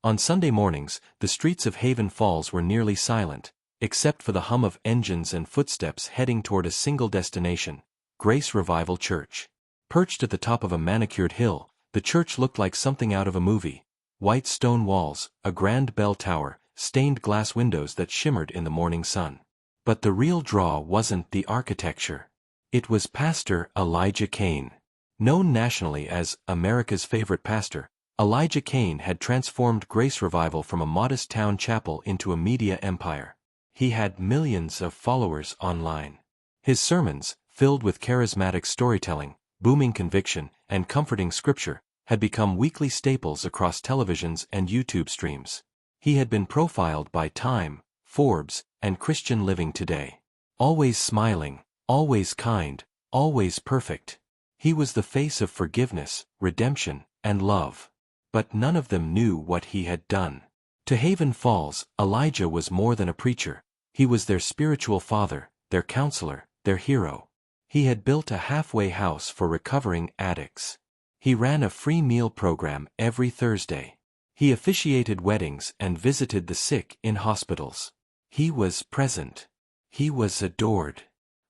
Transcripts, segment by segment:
On Sunday mornings, the streets of Haven Falls were nearly silent, except for the hum of engines and footsteps heading toward a single destination, Grace Revival Church. Perched at the top of a manicured hill, the church looked like something out of a movie. White stone walls, a grand bell tower, stained glass windows that shimmered in the morning sun. But the real draw wasn't the architecture. It was Pastor Elijah Cain. Known nationally as America's favorite pastor, Elijah Cain had transformed Grace Revival from a modest town chapel into a media empire. He had millions of followers online. His sermons, filled with charismatic storytelling, booming conviction, and comforting scripture, had become weekly staples across televisions and YouTube streams. He had been profiled by Time, Forbes, and Christian Living Today. Always smiling, always kind, always perfect. He was the face of forgiveness, redemption, and love. But none of them knew what he had done. To Haven Falls, Elijah was more than a preacher. He was their spiritual father, their counselor, their hero. He had built a halfway house for recovering addicts. He ran a free meal program every Thursday. He officiated weddings and visited the sick in hospitals. He was present. He was adored.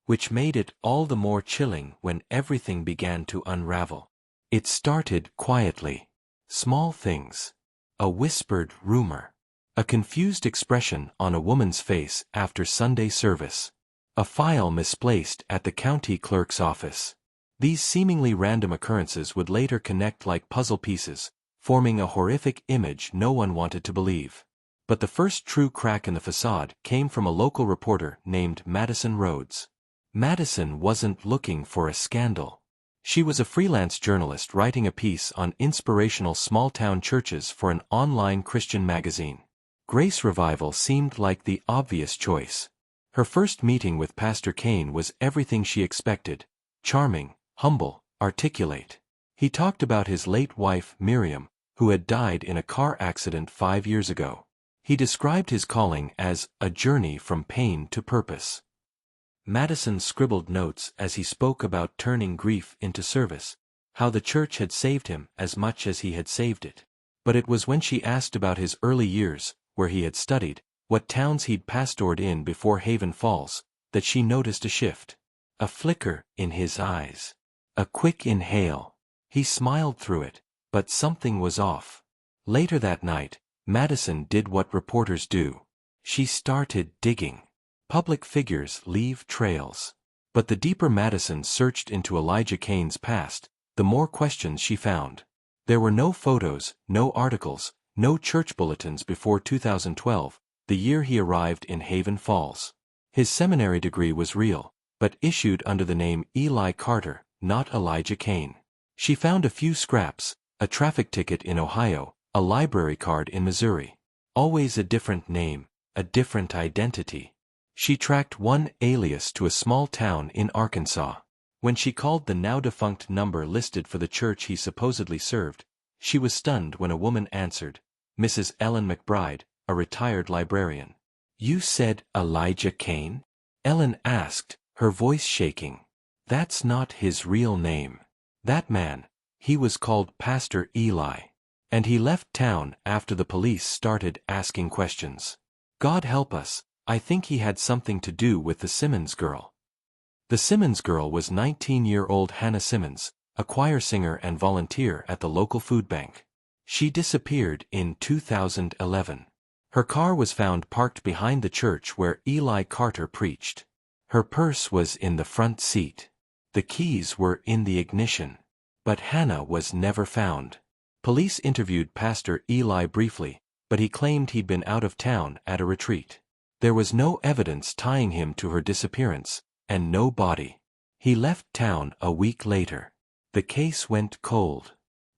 Which made it all the more chilling when everything began to unravel. It started quietly. Small things. A whispered rumor. A confused expression on a woman's face after Sunday service. A file misplaced at the county clerk's office. These seemingly random occurrences would later connect like puzzle pieces, forming a horrific image no one wanted to believe. But the first true crack in the facade came from a local reporter named Madison Rhodes. Madison wasn't looking for a scandal. She was a freelance journalist writing a piece on inspirational small-town churches for an online Christian magazine. Grace Revival seemed like the obvious choice. Her first meeting with Pastor Cain was everything she expected: charming, humble, articulate. He talked about his late wife, Miriam, who had died in a car accident 5 years ago. He described his calling as a journey from pain to purpose. Madison scribbled notes as he spoke about turning grief into service, how the church had saved him as much as he had saved it. But it was when she asked about his early years, where he had studied, what towns he'd pastored in before Haven Falls, that she noticed a shift. A flicker in his eyes. A quick inhale. He smiled through it, but something was off. Later that night, Madison did what reporters do. She started digging. Public figures leave trails. But the deeper Madison searched into Elijah Cain's past, the more questions she found. There were no photos, no articles, no church bulletins before 2012, the year he arrived in Haven Falls. His seminary degree was real, but issued under the name Eli Carter, not Elijah Cain. She found a few scraps, a traffic ticket in Ohio, a library card in Missouri. Always a different name, a different identity. She tracked one alias to a small town in Arkansas. When she called the now-defunct number listed for the church he supposedly served, she was stunned when a woman answered, Mrs. Ellen McBride, a retired librarian. "You said Elijah Cain?" Ellen asked, her voice shaking. "That's not his real name. That man, he was called Pastor Eli. And he left town after the police started asking questions. God help us, I think he had something to do with the Simmons girl." The Simmons girl was 19-year-old Hannah Simmons, a choir singer and volunteer at the local food bank. She disappeared in 2011. Her car was found parked behind the church where Eli Carter preached. Her purse was in the front seat. The keys were in the ignition. But Hannah was never found. Police interviewed Pastor Eli briefly, but he claimed he'd been out of town at a retreat. There was no evidence tying him to her disappearance, and no body. He left town a week later. The case went cold.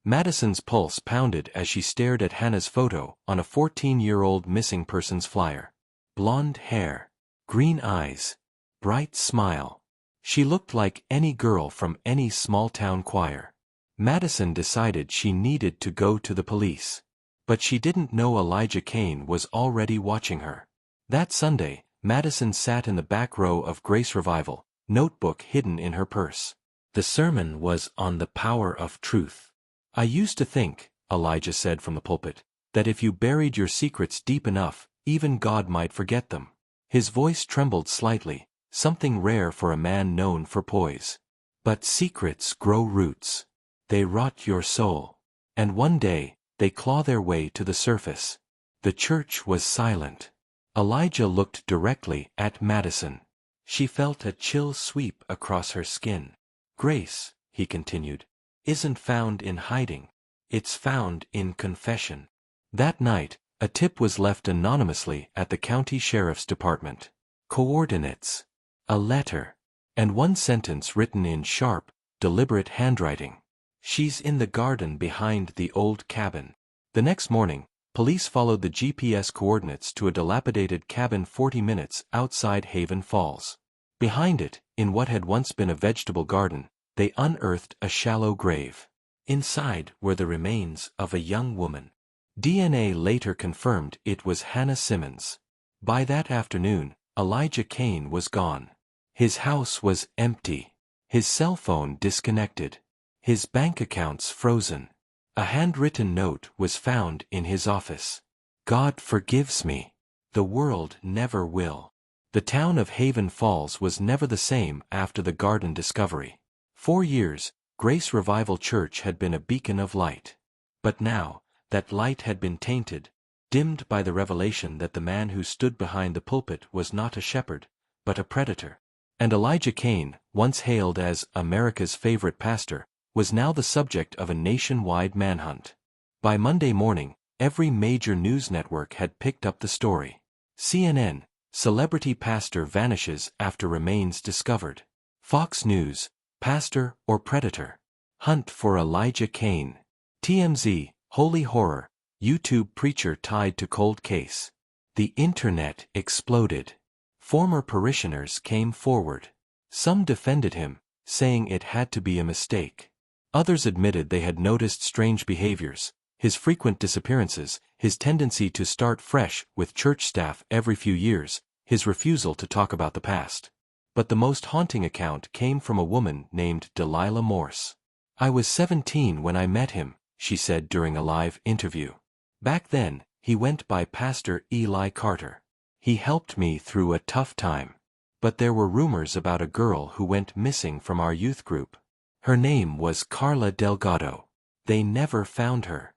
Madison's pulse pounded as she stared at Hannah's photo on a 14-year-old missing persons flyer. Blonde hair, green eyes, bright smile. She looked like any girl from any small-town choir. Madison decided she needed to go to the police. But she didn't know Elijah Cain was already watching her. That Sunday, Madison sat in the back row of Grace Revival, notebook hidden in her purse. The sermon was on the power of truth. "I used to think," Elijah said from the pulpit, that if you buried your secrets deep enough, even God might forget them. His voice trembled slightly, something rare for a man known for poise. But secrets grow roots. They rot your soul. And one day, they claw their way to the surface. The church was silent. Elijah looked directly at Madison. She felt a chill sweep across her skin. Grace, he continued, isn't found in hiding. It's found in confession. That night, a tip was left anonymously at the county sheriff's department. Coordinates. A letter. And one sentence written in sharp, deliberate handwriting. She's in the garden behind the old cabin. The next morning, police followed the GPS coordinates to a dilapidated cabin 40 minutes outside Haven Falls. Behind it, in what had once been a vegetable garden, they unearthed a shallow grave. Inside were the remains of a young woman. DNA later confirmed it was Hannah Simmons. By that afternoon, Elijah Cain was gone. His house was empty. His cell phone disconnected. His bank accounts frozen. A handwritten note was found in his office. God forgives me. The world never will. The town of Haven Falls was never the same after the garden discovery. 4 years, Grace Revival Church had been a beacon of light. But now, that light had been tainted, dimmed by the revelation that the man who stood behind the pulpit was not a shepherd, but a predator. And Elijah Cain, once hailed as America's favorite pastor, was now the subject of a nationwide manhunt. By Monday morning, every major news network had picked up the story. CNN, celebrity pastor vanishes after remains discovered. Fox News, pastor or predator. Hunt for Elijah Cain. TMZ, holy horror, YouTube preacher tied to cold case. The internet exploded. Former parishioners came forward. Some defended him, saying it had to be a mistake. Others admitted they had noticed strange behaviors, his frequent disappearances, his tendency to start fresh with church staff every few years, his refusal to talk about the past. But the most haunting account came from a woman named Delilah Morse. I was 17 when I met him, she said during a live interview. Back then, he went by Pastor Eli Carter. He helped me through a tough time. But there were rumors about a girl who went missing from our youth group. Her name was Carla Delgado. They never found her.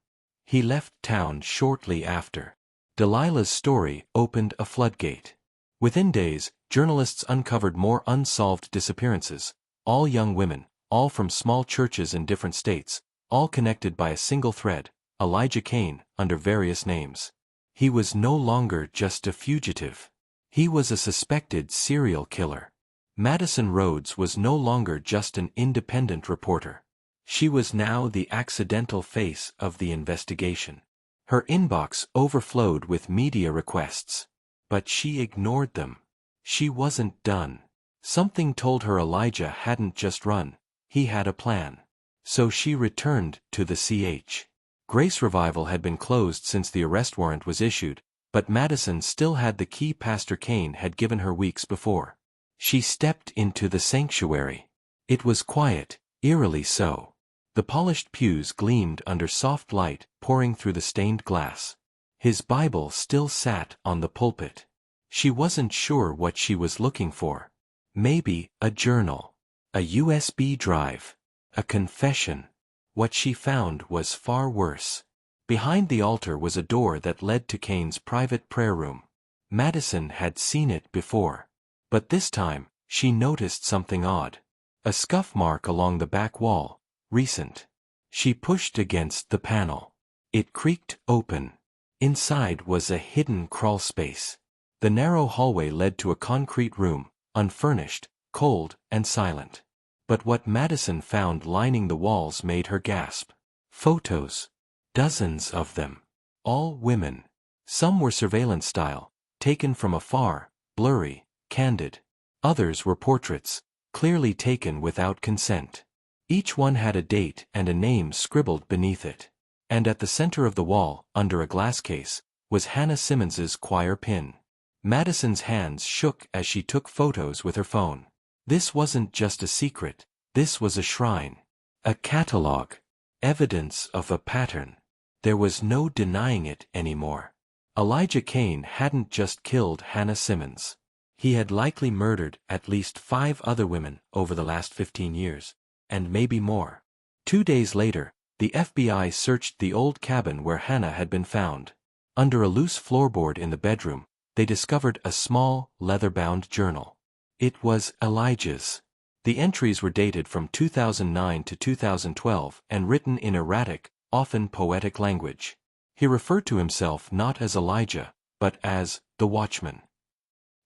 He left town shortly after. Delilah's story opened a floodgate. Within days, journalists uncovered more unsolved disappearances, all young women, all from small churches in different states, all connected by a single thread, Elijah Cain, under various names. He was no longer just a fugitive. He was a suspected serial killer. Madison Rhodes was no longer just an independent reporter. She was now the accidental face of the investigation. Her inbox overflowed with media requests. But she ignored them. She wasn't done. Something told her Elijah hadn't just run, he had a plan. So she returned to the CH. Grace Revival had been closed since the arrest warrant was issued, but Madison still had the key Pastor Cain had given her weeks before. She stepped into the sanctuary. It was quiet, eerily so. The polished pews gleamed under soft light pouring through the stained glass. His Bible still sat on the pulpit. She wasn't sure what she was looking for. Maybe a journal, a USB drive, a confession. What she found was far worse. Behind the altar was a door that led to Cain's private prayer room. Madison had seen it before. But this time, she noticed something odd. A scuff mark along the back wall, recent. She pushed against the panel. It creaked open. Inside was a hidden crawl space. The narrow hallway led to a concrete room, unfurnished, cold, and silent. But what Madison found lining the walls made her gasp. Photos. Dozens of them. All women. Some were surveillance style, taken from afar, blurry, candid. Others were portraits, clearly taken without consent. Each one had a date and a name scribbled beneath it. And at the center of the wall, under a glass case, was Hannah Simmons's choir pin. Madison's hands shook as she took photos with her phone. This wasn't just a secret, this was a shrine. A catalog. Evidence of a pattern. There was no denying it anymore. Elijah Cain hadn't just killed Hannah Simmons. He had likely murdered at least 5 other women over the last 15 years, and maybe more. 2 days later, the FBI searched the old cabin where Hannah had been found. Under a loose floorboard in the bedroom, they discovered a small, leather-bound journal. It was Elijah's. The entries were dated from 2009 to 2012 and written in erratic, often poetic language. He referred to himself not as Elijah, but as the Watchman.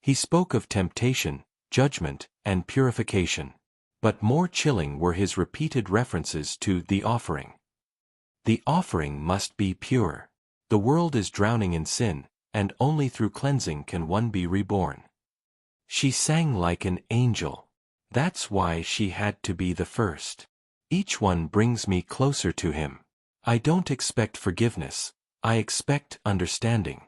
He spoke of temptation, judgment, and purification. But more chilling were his repeated references to the offering. The offering must be pure. The world is drowning in sin, and only through cleansing can one be reborn. She sang like an angel. That's why she had to be the first. Each one brings me closer to him. I don't expect forgiveness, I expect understanding.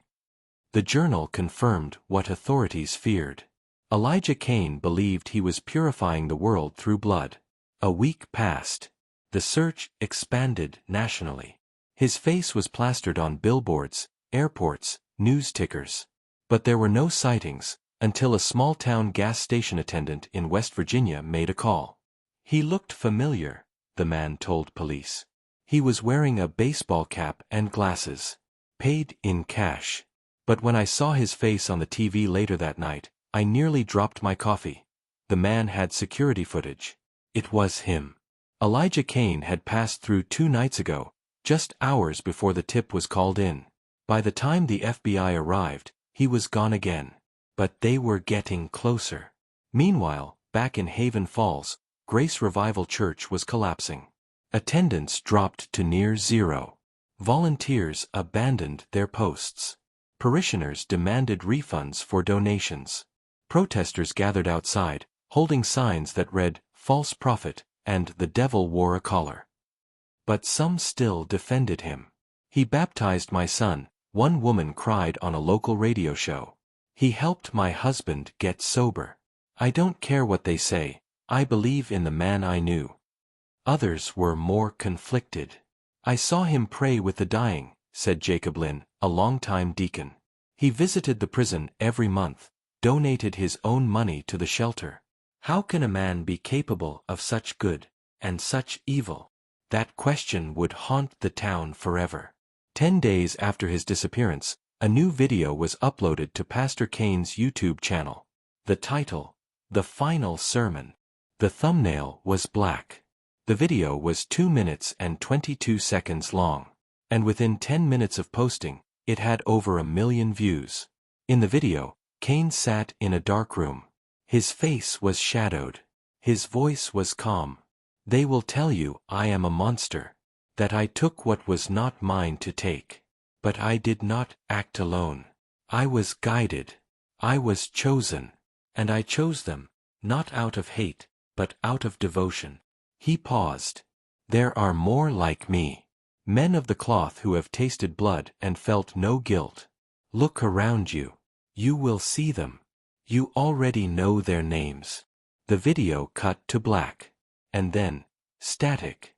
The journal confirmed what authorities feared. Elijah Cain believed he was purifying the world through blood. A week passed. The search expanded nationally. His face was plastered on billboards, airports, news tickers. But there were no sightings, until a small-town gas station attendant in West Virginia made a call. He looked familiar, the man told police. He was wearing a baseball cap and glasses. Paid in cash. But when I saw his face on the TV later that night, I nearly dropped my coffee. The man had security footage. It was him. Elijah Cain had passed through 2 nights ago, just hours before the tip was called in. By the time the FBI arrived, he was gone again. But they were getting closer. Meanwhile, back in Haven Falls, Grace Revival Church was collapsing. Attendance dropped to near zero. Volunteers abandoned their posts. Parishioners demanded refunds for donations. Protesters gathered outside, holding signs that read, "False prophet," and "The devil wore a collar." But some still defended him. "He baptized my son," one woman cried on a local radio show. "He helped my husband get sober. I don't care what they say, I believe in the man I knew." Others were more conflicted. "I saw him pray with the dying," said Jacob Lynn, a longtime deacon. "He visited the prison every month, donated his own money to the shelter. How can a man be capable of such good and such evil?" That question would haunt the town forever. 10 days after his disappearance, a new video was uploaded to Pastor Cain's YouTube channel. The title, "The Final Sermon." The thumbnail was black. The video was 2 minutes and 22 seconds long. And within 10 minutes of posting, it had over 1 million views. In the video, Cain sat in a dark room. His face was shadowed. His voice was calm. "They will tell you I am a monster, that I took what was not mine to take. But I did not act alone. I was guided. I was chosen. And I chose them, not out of hate, but out of devotion." He paused. "There are more like me. Men of the cloth who have tasted blood and felt no guilt. Look around you. You will see them. You already know their names." The video cut to black. And then, static.